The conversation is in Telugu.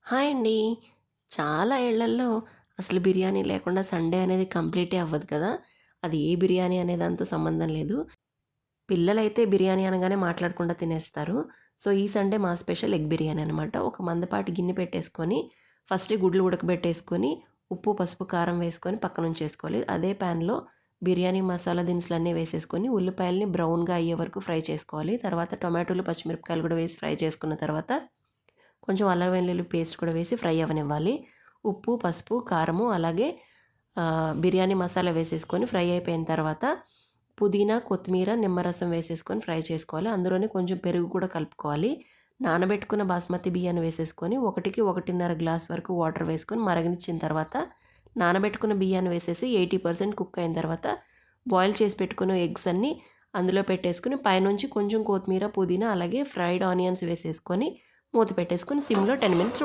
హాయ్ అండి. చాలా ఇళ్లల్లో అసలు బిర్యానీ లేకుండా సండే అనేది కంప్లీటే అవ్వదు కదా! అది ఏ బిర్యానీ అనే దాంతో సంబంధం లేదు. పిల్లలైతే బిర్యానీ అనగానే మాట్లాడకుండా తినేస్తారు. సో, ఈ సండే మా స్పెషల్ ఎగ్ బిర్యానీ అనమాట. ఒక మందపాటి గిన్నె పెట్టేసుకొని, ఫస్ట్ గుడ్లు ఉడకబెట్టేసుకొని, ఉప్పు, పసుపు, కారం వేసుకొని పక్కనుంచేసుకోవాలి. అదే ప్యాన్‌లో బిర్యానీ మసాలా దినుసులన్నీ వేసేసుకొని, ఉల్లిపాయలని బ్రౌన్‌గా అయ్యే వరకు ఫ్రై చేసుకోవాలి. తర్వాత టొమాటోలు, పచ్చిమిరపకాయలు కూడా వేసి ఫ్రై చేసుకున్న తర్వాత కొంచెం అల్లం వెల్లుల్లి పేస్ట్ కూడా వేసి ఫ్రై అవ్వనివ్వాలి. ఉప్పు, పసుపు, కారము అలాగే బిర్యానీ మసాలా వేసేసుకొని ఫ్రై అయిపోయిన తర్వాత పుదీనా, కొత్తిమీర, నిమ్మరసం వేసేసుకొని ఫ్రై చేసుకోవాలి. అందులోనే కొంచెం పెరుగు కూడా కలుపుకోవాలి. నానబెట్టుకున్న బాస్మతి బియ్యాన్ని వేసేసుకొని 1కి 1.5 గ్లాస్ వరకు వాటర్ వేసుకొని మరగనిచ్చిన తర్వాత నానబెట్టుకున్న బియ్యాన్ని వేసేసి 80% కుక్ అయిన తర్వాత బాయిల్ చేసి పెట్టుకున్న ఎగ్స్ అన్నీ అందులో పెట్టేసుకొని పైనుంచి కొంచెం కొత్తిమీర, పుదీనా అలాగే ఫ్రైడ్ ఆనియన్స్ వేసేసుకొని మూత పెట్టేసుకొని సిమ్‌లో 10 మినిట్స్